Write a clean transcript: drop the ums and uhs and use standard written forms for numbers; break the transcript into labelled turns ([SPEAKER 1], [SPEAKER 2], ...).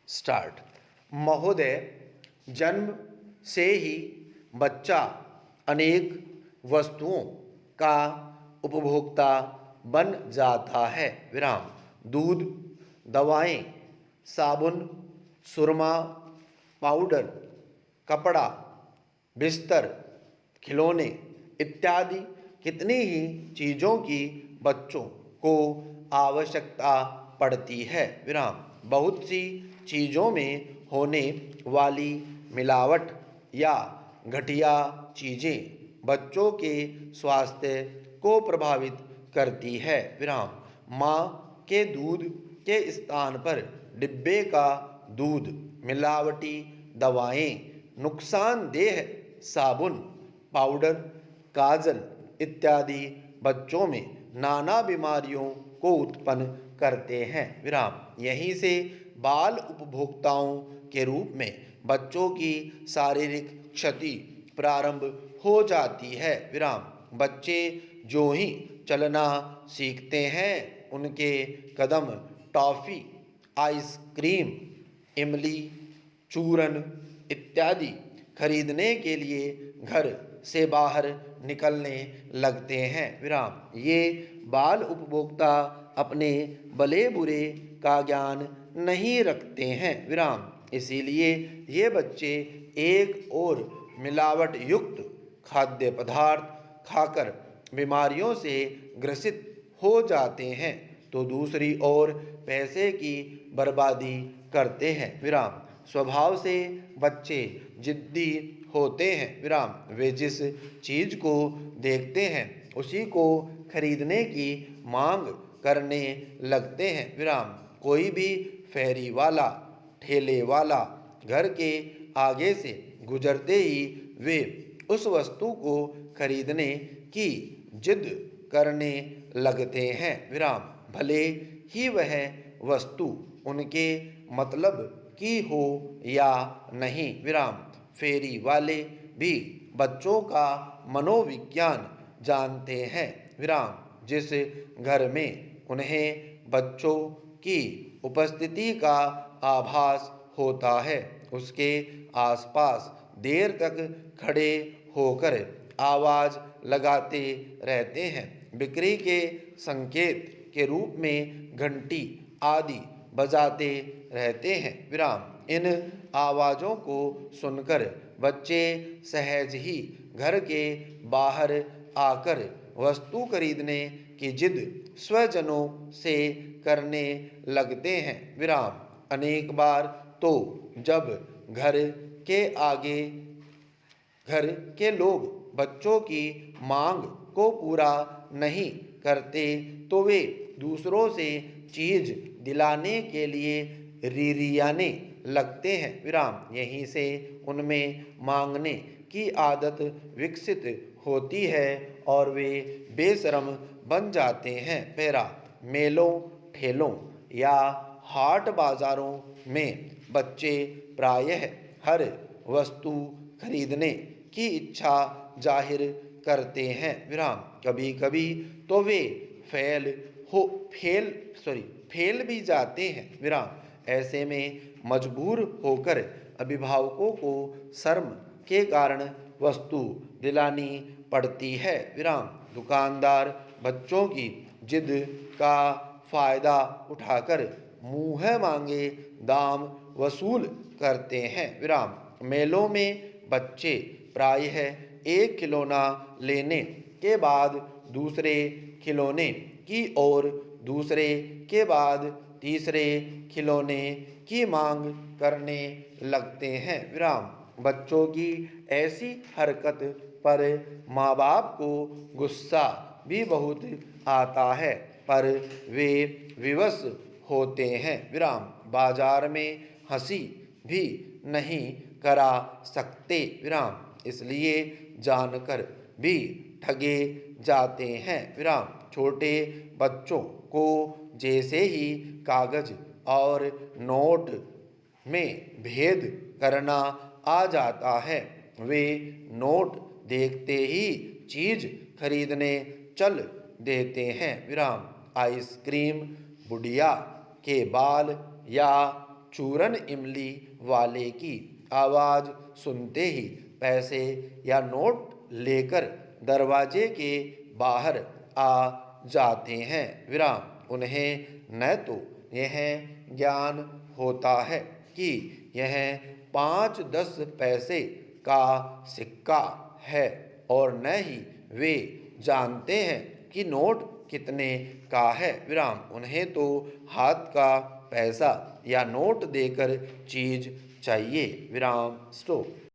[SPEAKER 1] Start. महोदय, जन्म से ही बच्चा अनेक वस्तुओं का उपभोक्ता बन जाता है। विराम। दूध, दवाएं, साबुन, सुरमा, पाउडर, कपड़ा, बिस्तर, खिलौने इत्यादि कितनी ही चीज़ों की बच्चों को आवश्यकता पड़ती है। विराम। बहुत सी चीज़ों में होने वाली मिलावट या घटिया चीज़ें बच्चों के स्वास्थ्य को प्रभावित करती है। विराम। माँ के दूध के स्थान पर डिब्बे का दूध, मिलावटी दवाएं, नुकसानदेह साबुन, पाउडर, काजल इत्यादि बच्चों में नाना बीमारियों को उत्पन्न करते हैं। विराम। यहीं से बाल उपभोक्ताओं के रूप में बच्चों की शारीरिक क्षति प्रारंभ हो जाती है। विराम। बच्चे जो ही चलना सीखते हैं, उनके कदम टॉफ़ी, आइसक्रीम, इमली, चूरन इत्यादि खरीदने के लिए घर से बाहर निकलने लगते हैं। विराम। ये बाल उपभोक्ता अपने भले बुरे का ज्ञान नहीं रखते हैं। विराम। इसीलिए ये बच्चे एक और मिलावट युक्त खाद्य पदार्थ खाकर बीमारियों से ग्रसित हो जाते हैं, तो दूसरी ओर पैसे की बर्बादी करते हैं। विराम। स्वभाव से बच्चे जिद्दी होते हैं। विराम। वे जिस चीज़ को देखते हैं उसी को खरीदने की मांग करने लगते हैं। विराम। कोई भी फेरी वाला, ठेले वाला घर के आगे से गुजरते ही वे उस वस्तु को खरीदने की जिद करने लगते हैं। विराम। भले ही वह वस्तु उनके मतलब की हो या नहीं। विराम। फेरी वाले भी बच्चों का मनोविज्ञान जानते हैं। विराम। जिस घर में उन्हें बच्चों की उपस्थिति का आभास होता है, उसके आसपास देर तक खड़े होकर आवाज़ लगाते रहते हैं, बिक्री के संकेत के रूप में घंटी आदि बजाते रहते हैं। विराम। इन आवाज़ों को सुनकर बच्चे सहज ही घर के बाहर आकर वस्तु खरीदने की जिद स्वजनों से करने लगते हैं। विराम। अनेक बार तो जब घर के आगे घर के लोग बच्चों की मांग को पूरा नहीं करते, तो वे दूसरों से चीज़ दिलाने के लिए रिरियाने लगते हैं। विराम। यहीं से उनमें मांगने की आदत विकसित होती है और वे बेशर्म बन जाते हैं। पैरा। मेलों, ठेलों या हाट बाज़ारों में बच्चे प्रायः हर वस्तु खरीदने की इच्छा जाहिर करते हैं। विराम। कभी कभी तो वे फेल भी जाते हैं। विराम। ऐसे में मजबूर होकर अभिभावकों को शर्म के कारण वस्तु दिलानी पड़ती है। विराम। दुकानदार बच्चों की जिद का फ़ायदा उठाकर मुँह मांगे दाम वसूल करते हैं। विराम। मेलों में बच्चे प्रायः एक खिलौना लेने के बाद दूसरे खिलौने की और दूसरे के बाद तीसरे खिलौने की मांग करने लगते हैं। विराम। बच्चों की ऐसी हरकत पर माँ बाप को गुस्सा भी बहुत आता है, पर वे विवश होते हैं। विराम। बाजार में हंसी भी नहीं करा सकते। विराम। इसलिए जानकर भी ठगे जाते हैं। विराम। छोटे बच्चों को जैसे ही कागज और नोट में भेद करना आ जाता है, वे नोट देखते ही चीज़ खरीदने चल देते हैं। विराम। आइसक्रीम, बुढ़िया के बाल या चूरन इमली वाले की आवाज़ सुनते ही पैसे या नोट लेकर दरवाजे के बाहर आ जाते हैं। विराम। उन्हें न तो यह ज्ञान होता है कि यह 5-10 पैसे का सिक्का है और न ही वे जानते हैं कि नोट कितने का है। विराम। उन्हें तो हाथ का पैसा या नोट देकर चीज चाहिए। विराम। स्टॉप।